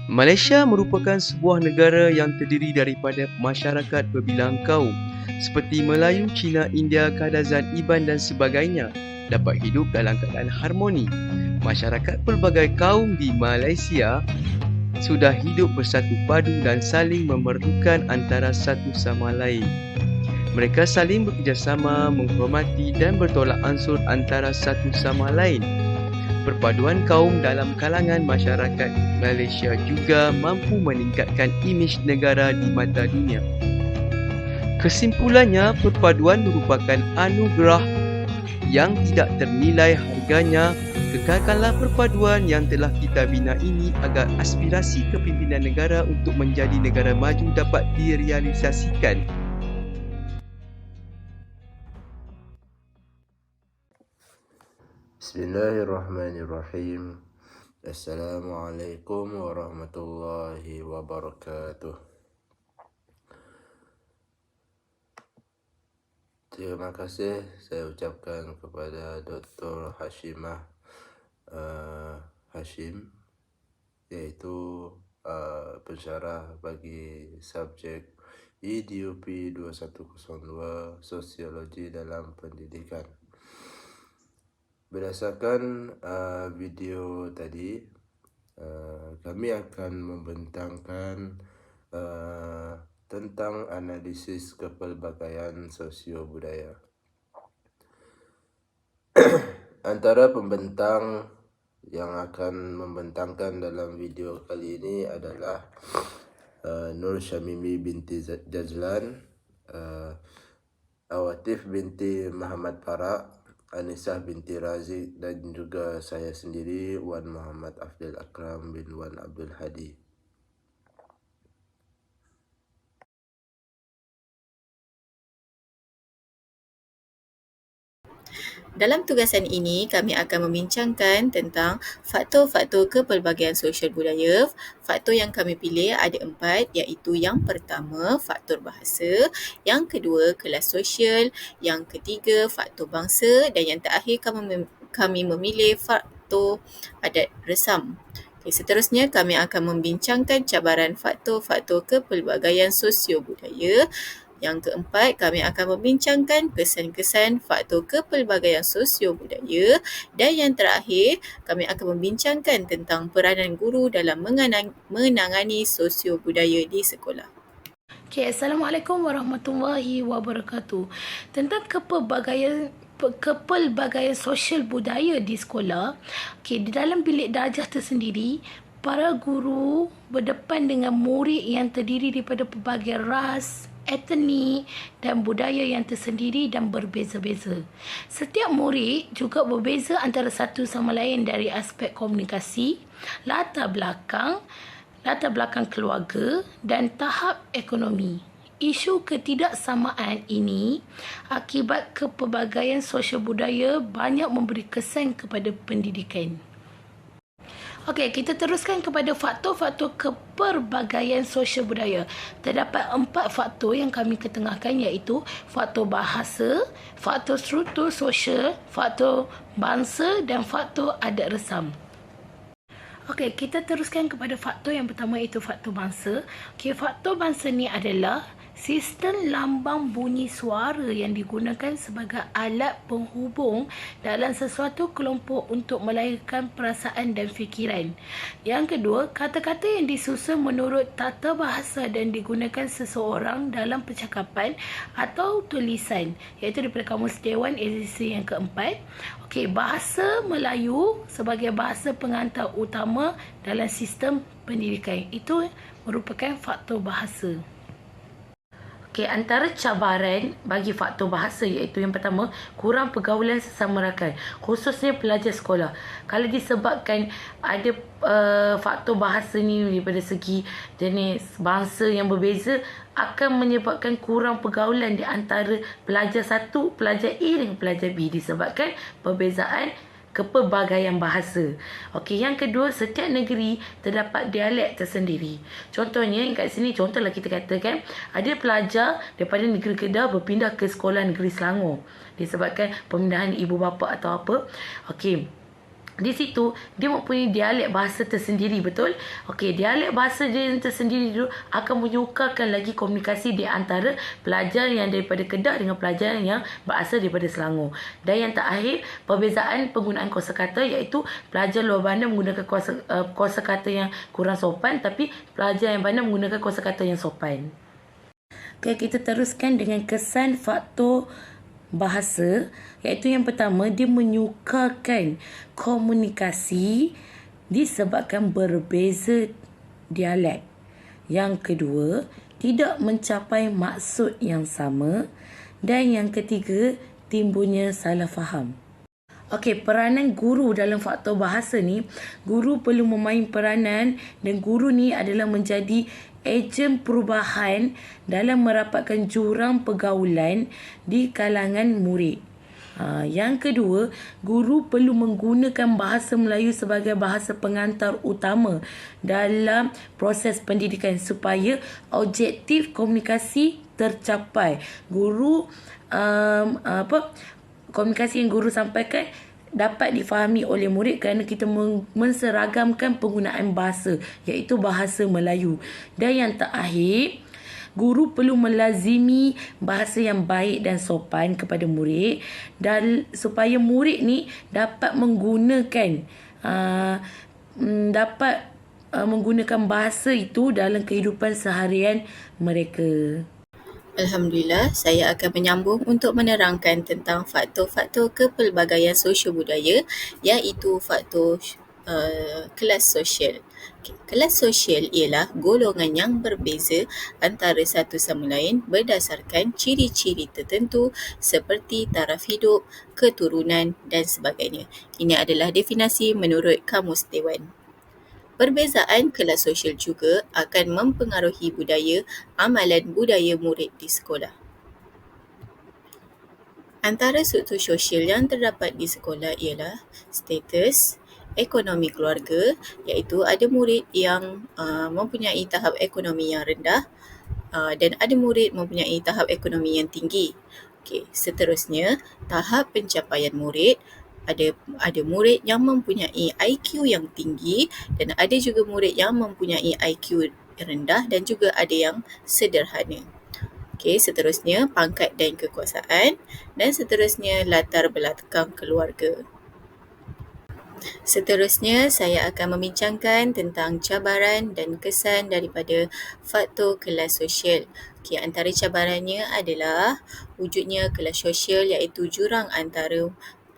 Malaysia merupakan sebuah negara yang terdiri daripada masyarakat berbilang kaum seperti Melayu, Cina, India, Kadazan, Iban dan sebagainya dapat hidup dalam keadaan harmoni. Masyarakat pelbagai kaum di Malaysia sudah hidup bersatu padu dan saling memerlukan antara satu sama lain. Mereka saling bekerjasama, menghormati dan bertolak ansur antara satu sama lain. Perpaduan kaum dalam kalangan masyarakat Malaysia juga mampu meningkatkan imej negara di mata dunia. Kesimpulannya, perpaduan merupakan anugerah yang tidak ternilai harganya. Kekalkanlah perpaduan yang telah kita bina ini agar aspirasi kepimpinan negara untuk menjadi negara maju dapat direalisasikan. Bismillahirrahmanirrahim. Assalamualaikum warahmatullahi wabarakatuh. Terima kasih saya ucapkan kepada Dr. Hashimah Hashim, iaitu pensyarah bagi subjek EDUP 2102 Sosiologi dalam Pendidikan. Berdasarkan video tadi, kami akan membentangkan tentang analisis kepelbagaian sosio-budaya. Antara pembentang yang akan membentangkan dalam video kali ini adalah Nur Syamimi binti Jazlan, Awatif binti Muhammad Farak, Anisah binti Razik dan juga saya sendiri, Wan Muhammad Afdal Akram bin Wan Abdul Hadi. Dalam tugasan ini, kami akan membincangkan tentang faktor-faktor kepelbagaian sosial budaya. Faktor yang kami pilih ada 4, iaitu yang pertama, faktor bahasa, yang kedua, kelas sosial, yang ketiga, faktor bangsa dan yang terakhir kami memilih faktor adat resam. Seterusnya, kami akan membincangkan cabaran faktor-faktor kepelbagaian sosio-budaya. Yang keempat, kami akan membincangkan kesan-kesan faktor kepelbagaian sosio-budaya. Dan yang terakhir, kami akan membincangkan tentang peranan guru dalam menangani sosio-budaya di sekolah. Okay, Assalamualaikum warahmatullahi wabarakatuh. Tentang kepelbagaian sosial budaya di sekolah, di dalam bilik darjah tersendiri, para guru berdepan dengan murid yang terdiri daripada pelbagai ras, etnik dan budaya yang tersendiri dan berbeza-beza. Setiap murid juga berbeza antara satu sama lain dari aspek komunikasi, latar belakang keluarga dan tahap ekonomi. Isu ketidaksamaan ini akibat kepelbagaian sosial budaya banyak memberi kesan kepada pendidikan. Okey, kita teruskan kepada faktor-faktor kepelbagaian sosial budaya. Terdapat 4 faktor yang kami ketengahkan, iaitu faktor bahasa, faktor struktur sosial, faktor bangsa dan faktor adat resam. Okey, kita teruskan kepada faktor yang pertama, iaitu faktor bangsa. Okey, faktor bangsa ni adalah sistem lambang bunyi suara yang digunakan sebagai alat penghubung dalam sesuatu kelompok untuk melahirkan perasaan dan fikiran. Yang kedua, kata-kata yang disusun menurut tata bahasa dan digunakan seseorang dalam percakapan atau tulisan, iaitu daripada Kamus Dewan edisi yang keempat. Okey, bahasa Melayu sebagai bahasa pengantar utama dalam sistem pendidikan. Itu merupakan faktor bahasa. Okey, antara cabaran bagi faktor bahasa iaitu yang pertama, kurang pergaulan sesama rakan, khususnya pelajar sekolah. Kalau disebabkan ada faktor bahasa ni daripada segi jenis bangsa yang berbeza, akan menyebabkan kurang pergaulan di antara pelajar satu, pelajar A dengan pelajar B disebabkan perbezaan kepelbagaian bahasa. Okey, yang kedua, setiap negeri terdapat dialek tersendiri. Contohnya, kat sini contohlah kita katakan ada pelajar daripada negeri Kedah berpindah ke sekolah negeri Selangor disebabkan pemindahan ibu bapa atau apa. Okey, di situ dia mempunyai dialek bahasa tersendiri, betul? Okey, dialek bahasa dia yang tersendiri itu akan menyukarkan lagi komunikasi di antara pelajar yang daripada Kedah dengan pelajar yang berasal daripada Selangor. Dan yang terakhir, perbezaan penggunaan kosakata, iaitu pelajar luar bandar menggunakan kosakata yang kurang sopan, tapi pelajar yang bandar menggunakan kosakata yang sopan. Okey, kita teruskan dengan kesan faktor bahasa, iaitu yang pertama, dia menyukarkan komunikasi disebabkan berbeza dialek. Yang kedua, tidak mencapai maksud yang sama. Dan yang ketiga, timbulnya salah faham. Okey, peranan guru dalam faktor bahasa ni, guru perlu memain peranan, dan guru ni adalah menjadi ejen perubahan dalam merapatkan jurang pergaulan di kalangan murid. Yang kedua, guru perlu menggunakan bahasa Melayu sebagai bahasa pengantar utama dalam proses pendidikan supaya objektif komunikasi tercapai. Komunikasi yang guru sampaikan dapat difahami oleh murid kerana kita menseragamkan penggunaan bahasa, iaitu bahasa Melayu. Dan yang terakhir, guru perlu melazimi bahasa yang baik dan sopan kepada murid, dan supaya murid ni dapat menggunakan menggunakan bahasa itu dalam kehidupan seharian mereka. Alhamdulillah, saya akan menyambung untuk menerangkan tentang faktor-faktor kepelbagaian sosio budaya, iaitu faktor kelas sosial. Kelas sosial ialah golongan yang berbeza antara satu sama lain berdasarkan ciri-ciri tertentu seperti taraf hidup, keturunan dan sebagainya. Ini adalah definisi menurut Kamus Dewan. Perbezaan kelas sosial juga akan mempengaruhi budaya amalan budaya murid di sekolah. Antara struktur sosial yang terdapat di sekolah ialah status, ekonomi keluarga, iaitu ada murid yang mempunyai tahap ekonomi yang rendah dan ada murid mempunyai tahap ekonomi yang tinggi. Okey, seterusnya, tahap pencapaian murid. Ada murid yang mempunyai IQ yang tinggi dan ada juga murid yang mempunyai IQ rendah dan juga ada yang sederhana. Okey, seterusnya pangkat dan kekuasaan, dan seterusnya latar belakang keluarga. Seterusnya, saya akan membincangkan tentang cabaran dan kesan daripada faktor kelas sosial. Okey, antara cabarannya adalah wujudnya kelas sosial, iaitu jurang antara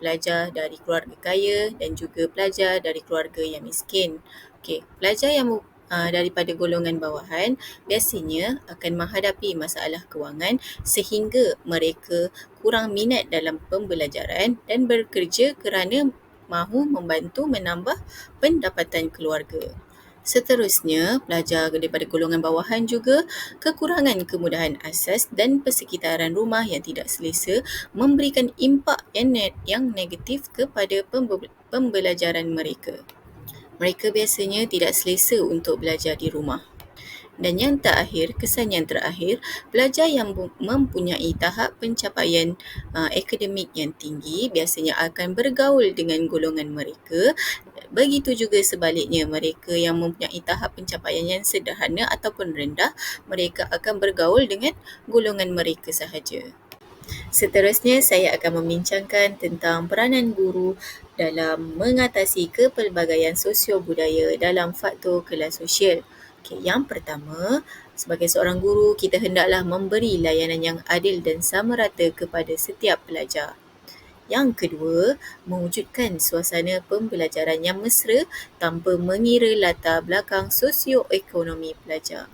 pelajar dari keluarga kaya dan juga pelajar dari keluarga yang miskin. Okey, pelajar yang daripada golongan bawahan biasanya akan menghadapi masalah kewangan sehingga mereka kurang minat dalam pembelajaran dan bekerja kerana mahu membantu menambah pendapatan keluarga. Seterusnya, pelajar daripada golongan bawahan juga kekurangan kemudahan asas dan persekitaran rumah yang tidak selesa memberikan impak yang negatif kepada pembelajaran mereka. Mereka biasanya tidak selesa untuk belajar di rumah. Dan yang terakhir, kesan yang terakhir, pelajar yang mempunyai tahap pencapaian akademik yang tinggi biasanya akan bergaul dengan golongan mereka. Begitu juga sebaliknya, mereka yang mempunyai tahap pencapaian yang sederhana ataupun rendah, mereka akan bergaul dengan golongan mereka sahaja. Seterusnya, saya akan membincangkan tentang peranan guru dalam mengatasi kepelbagaian sosio budaya dalam faktor kelas sosial. Okay, yang pertama, sebagai seorang guru, kita hendaklah memberi layanan yang adil dan sama rata kepada setiap pelajar. Yang kedua, mewujudkan suasana pembelajaran yang mesra tanpa mengira latar belakang sosioekonomi pelajar.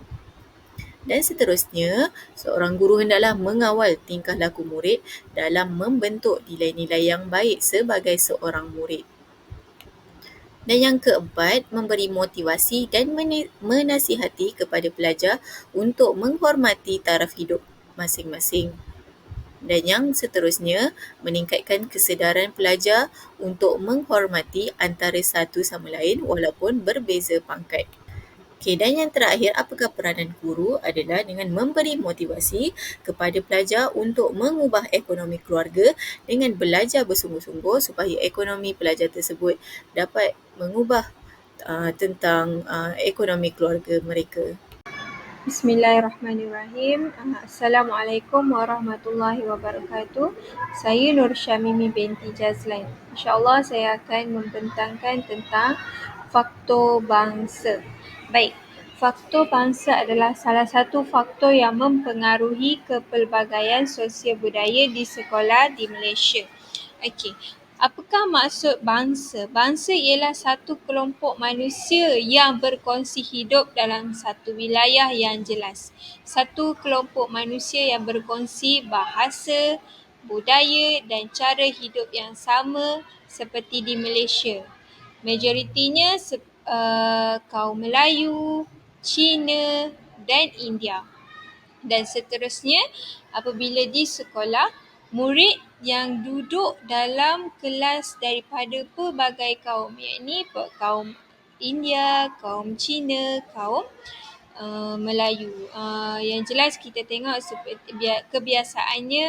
Dan seterusnya, seorang guru hendaklah mengawal tingkah laku murid dalam membentuk nilai-nilai yang baik sebagai seorang murid. Dan yang keempat, memberi motivasi dan menasihati kepada pelajar untuk menghormati taraf hidup masing-masing. Dan yang seterusnya, meningkatkan kesedaran pelajar untuk menghormati antara satu sama lain walaupun berbeza pangkat. Okey, dan yang terakhir, apakah peranan guru adalah dengan memberi motivasi kepada pelajar untuk mengubah ekonomi keluarga dengan belajar bersungguh-sungguh supaya ekonomi pelajar tersebut dapat mengubah tentang ekonomi keluarga mereka. Bismillahirrahmanirrahim. Assalamualaikum warahmatullahi wabarakatuh. Saya Nur Syamimi binti Jazlan. InsyaAllah saya akan membentangkan tentang faktor bangsa. Baik, faktor bangsa adalah salah satu faktor yang mempengaruhi kepelbagaian sosial budaya di sekolah di Malaysia. Okey, apakah maksud bangsa? Bangsa ialah satu kelompok manusia yang berkongsi hidup dalam satu wilayah yang jelas. Satu kelompok manusia yang berkongsi bahasa, budaya dan cara hidup yang sama seperti di Malaysia. Majoritinya kaum Melayu, Cina dan India. Dan seterusnya, apabila di sekolah, murid yang duduk dalam kelas daripada pelbagai kaum, iaitu kaum India, kaum Cina, kaum Melayu. Yang jelas kita tengok seperti kebiasaannya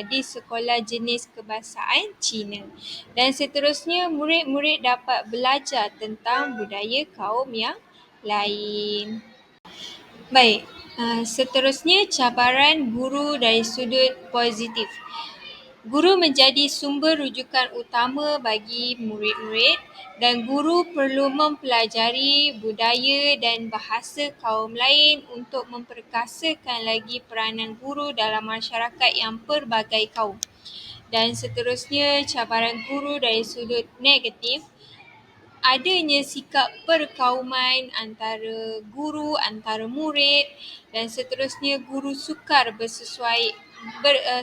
di sekolah jenis kebahasaan Cina. Dan seterusnya, murid-murid dapat belajar tentang budaya kaum yang lain. Baik, seterusnya cabaran guru dari sudut positif. Guru menjadi sumber rujukan utama bagi murid-murid dan guru perlu mempelajari budaya dan bahasa kaum lain untuk memperkasakan lagi peranan guru dalam masyarakat yang pelbagai kaum. Dan seterusnya cabaran guru dari sudut negatif. Adanya sikap perkauman antara guru, antara murid dan seterusnya guru sukar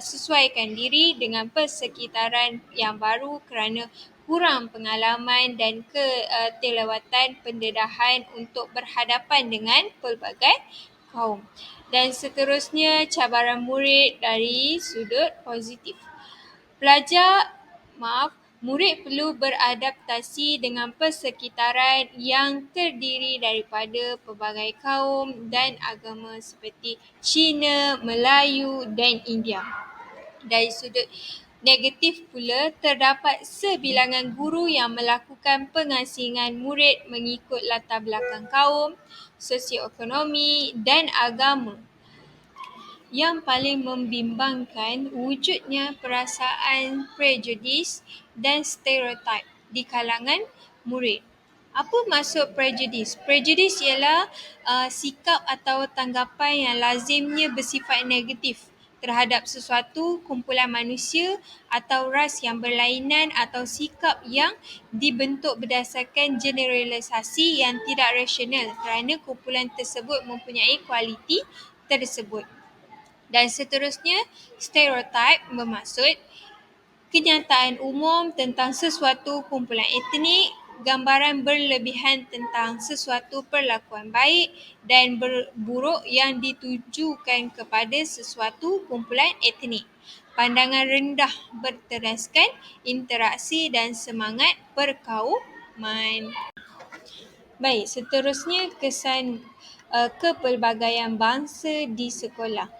sesuaikan diri dengan persekitaran yang baru kerana kurang pengalaman dan kelewatan pendedahan untuk berhadapan dengan pelbagai kaum. Dan seterusnya cabaran murid dari sudut positif. Murid perlu beradaptasi dengan persekitaran yang terdiri daripada pelbagai kaum dan agama seperti Cina, Melayu dan India. Dari sudut negatif pula, terdapat sebilangan guru yang melakukan pengasingan murid mengikut latar belakang kaum, sosioekonomi dan agama. Yang paling membimbangkan wujudnya perasaan prejudis dan stereotip di kalangan murid. Apa maksud prejudis? Prejudis ialah sikap atau tanggapan yang lazimnya bersifat negatif terhadap sesuatu, kumpulan manusia atau ras yang berlainan atau sikap yang dibentuk berdasarkan generalisasi yang tidak rasional kerana kumpulan tersebut mempunyai kualiti tersebut. Dan seterusnya, stereotip bermaksud kenyataan umum tentang sesuatu kumpulan etnik, gambaran berlebihan tentang sesuatu perlakuan baik dan buruk yang ditujukan kepada sesuatu kumpulan etnik. Pandangan rendah berteraskan interaksi dan semangat perkauman. Baik, seterusnya kesan kepelbagaian bangsa di sekolah.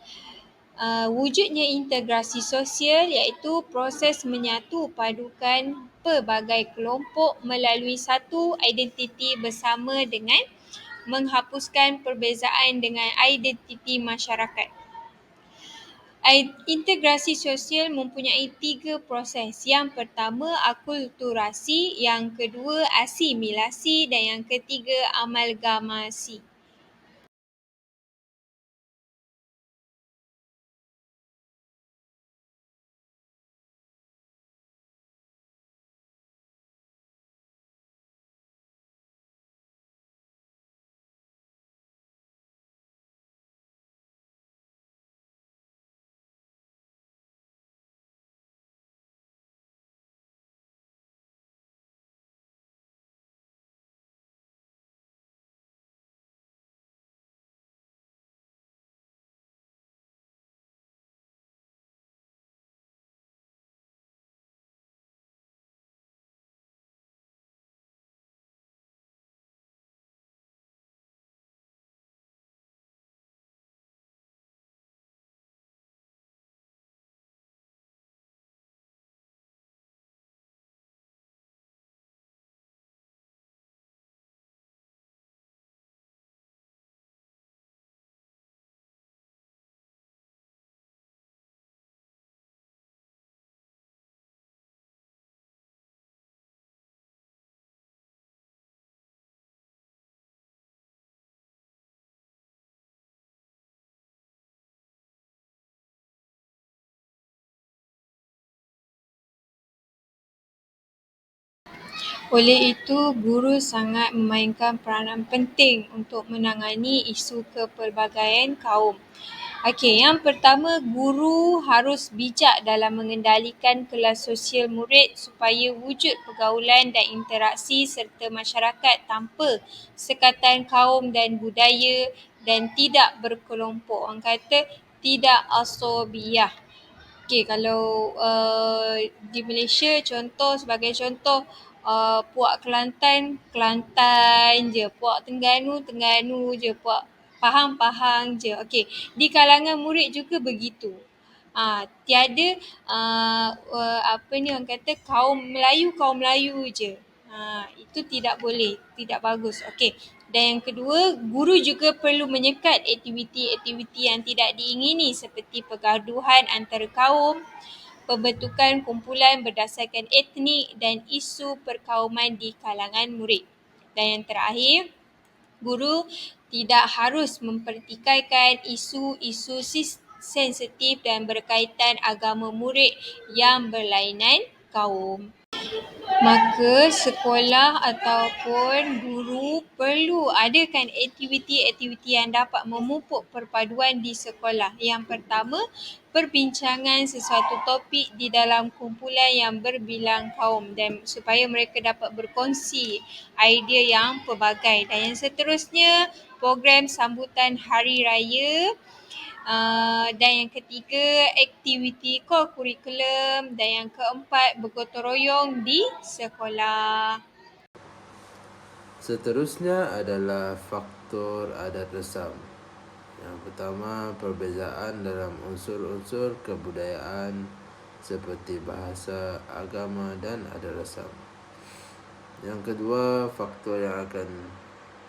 Wujudnya integrasi sosial iaitu proses menyatu padukan pelbagai kelompok melalui satu identiti bersama dengan menghapuskan perbezaan dengan identiti masyarakat. Integrasi sosial mempunyai 3 proses. Yang pertama, akulturasi, yang kedua, asimilasi dan yang ketiga, amalgamasi. Oleh itu, guru sangat memainkan peranan penting untuk menangani isu kepelbagaian kaum. Okey, yang pertama, guru harus bijak dalam mengendalikan kelas sosial murid supaya wujud pergaulan dan interaksi serta masyarakat tanpa sekatan kaum dan budaya dan tidak berkelompok. Orang kata tidak asobiyah. Okey, kalau di Malaysia sebagai contoh, Puak Kelantan, Kelantan je, Puak Terengganu je, Puak Pahang je. Okey, di kalangan murid juga begitu. Tiada orang kata kaum Melayu je. Itu tidak boleh, tidak bagus. Okey. Dan yang kedua, guru juga perlu menyekat aktiviti-aktiviti yang tidak diingini seperti pergaduhan antara kaum, pembentukan kumpulan berdasarkan etnik dan isu perkauman di kalangan murid. Dan yang terakhir, guru tidak harus mempertikaikan isu-isu sensitif dan berkaitan agama murid yang berlainan kaum. Maka sekolah ataupun guru perlu adakan aktiviti-aktiviti yang dapat memupuk perpaduan di sekolah. Yang pertama, perbincangan sesuatu topik di dalam kumpulan yang berbilang kaum dan supaya mereka dapat berkongsi idea yang pelbagai. Dan yang seterusnya, program sambutan hari raya. Dan yang ketiga, aktiviti kurikulum. Dan yang keempat, bergotong royong di sekolah. Seterusnya adalah faktor adat resam. Yang pertama, perbezaan dalam unsur-unsur kebudayaan seperti bahasa, agama dan adat resam. Yang kedua, faktor yang akan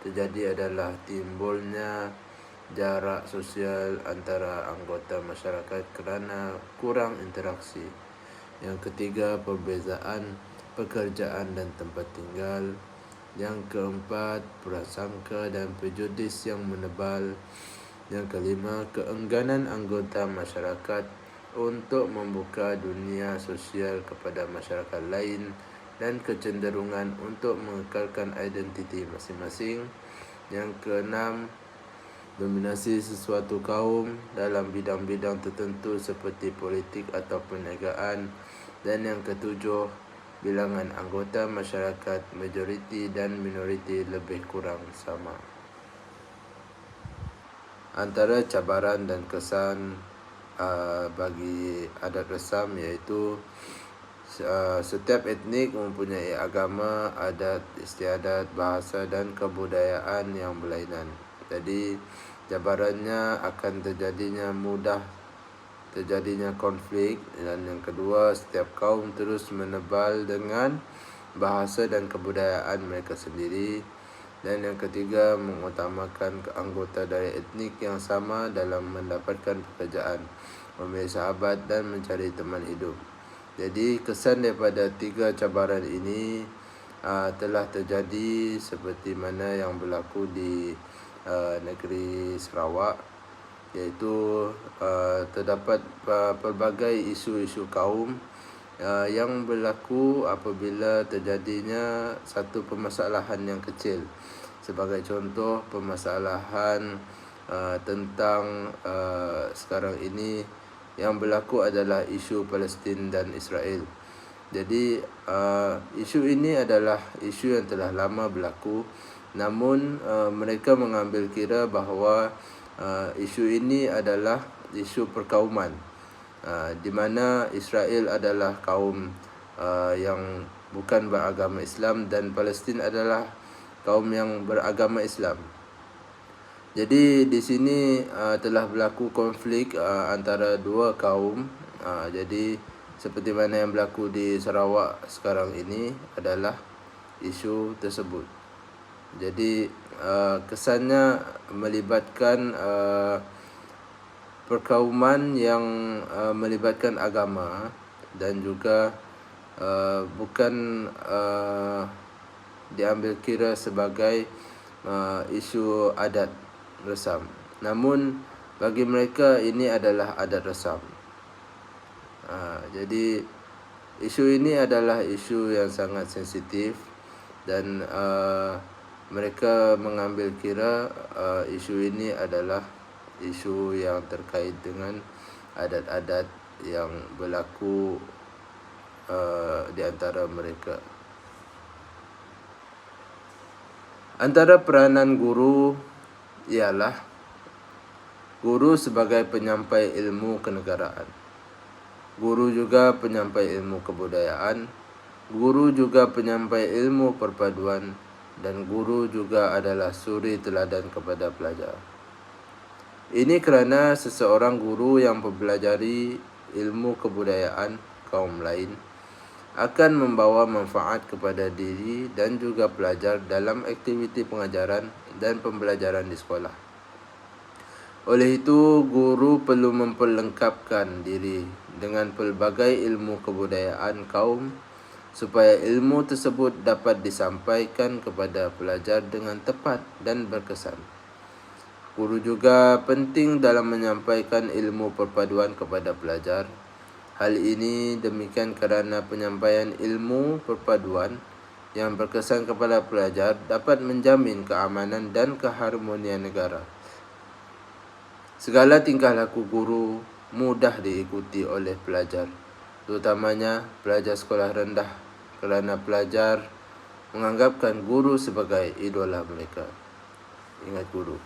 terjadi adalah timbulnya jarak sosial antara anggota masyarakat kerana kurang interaksi. Yang ketiga, perbezaan pekerjaan dan tempat tinggal. Yang keempat, prasangka dan prejudis yang menebal. Yang kelima, keengganan anggota masyarakat untuk membuka dunia sosial kepada masyarakat lain dan kecenderungan untuk mengekalkan identiti masing-masing. Yang keenam, dominasi sesuatu kaum dalam bidang-bidang tertentu seperti politik atau perniagaan. Dan yang ketujuh, bilangan anggota masyarakat majoriti dan minoriti lebih kurang sama. Antara cabaran dan kesan bagi adat resam iaitu setiap etnik mempunyai agama, adat, istiadat, bahasa dan kebudayaan yang berlainan. Jadi cabarannya akan mudah terjadinya konflik. Dan yang kedua, setiap kaum terus menebal dengan bahasa dan kebudayaan mereka sendiri. Dan yang ketiga, mengutamakan anggota dari etnik yang sama dalam mendapatkan pekerjaan, memilih sahabat dan mencari teman hidup. Jadi kesan daripada tiga cabaran ini telah terjadi seperti mana yang berlaku di negeri Sarawak, iaitu terdapat pelbagai isu-isu kaum yang berlaku apabila terjadinya satu permasalahan yang kecil. Sebagai contoh, permasalahan tentang sekarang ini yang berlaku adalah isu Palestin dan Israel. Jadi isu ini adalah isu yang telah lama berlaku, namun mereka mengambil kira bahawa isu ini adalah isu perkauman, di mana Israel adalah kaum yang bukan beragama Islam dan Palestin adalah kaum yang beragama Islam. Jadi di sini telah berlaku konflik antara dua kaum. Jadi seperti mana yang berlaku di Sarawak sekarang ini adalah isu tersebut. Jadi kesannya melibatkan perkauman yang melibatkan agama dan juga bukan diambil kira sebagai isu adat resam. Namun bagi mereka ini adalah adat resam. Jadi isu ini adalah isu yang sangat sensitif dan mereka mengambil kira isu ini adalah isu yang terkait dengan adat-adat yang berlaku di antara mereka. Antara peranan guru ialah guru sebagai penyampai ilmu kenegaraan, guru juga penyampai ilmu kebudayaan, guru juga penyampai ilmu perpaduan, dan guru juga adalah suri teladan kepada pelajar. Ini kerana seseorang guru yang mempelajari ilmu kebudayaan kaum lain akan membawa manfaat kepada diri dan juga pelajar dalam aktiviti pengajaran dan pembelajaran di sekolah. Oleh itu, guru perlu memperlengkapkan diri dengan pelbagai ilmu kebudayaan kaum supaya ilmu tersebut dapat disampaikan kepada pelajar dengan tepat dan berkesan. Guru juga penting dalam menyampaikan ilmu perpaduan kepada pelajar. Hal ini demikian kerana penyampaian ilmu perpaduan yang berkesan kepada pelajar dapat menjamin keamanan dan keharmonian negara. Segala tingkah laku guru mudah diikuti oleh pelajar, terutamanya pelajar sekolah rendah, kerana pelajar menganggapkan guru sebagai idola mereka. Ingat guru.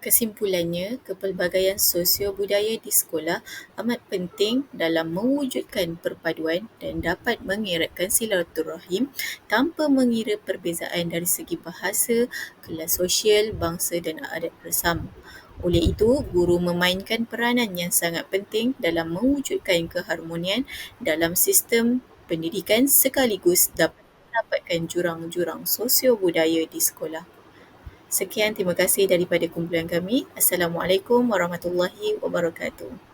Kesimpulannya, kepelbagaian sosio-budaya di sekolah amat penting dalam mewujudkan perpaduan dan dapat mengeratkan silaturahim tanpa mengira perbezaan dari segi bahasa, kelas sosial, bangsa dan adat bersama. Oleh itu, guru memainkan peranan yang sangat penting dalam mewujudkan keharmonian dalam sistem pendidikan sekaligus dapat mendapatkan jurang-jurang sosio-budaya di sekolah. Sekian, terima kasih daripada kumpulan kami. Assalamualaikum warahmatullahi wabarakatuh.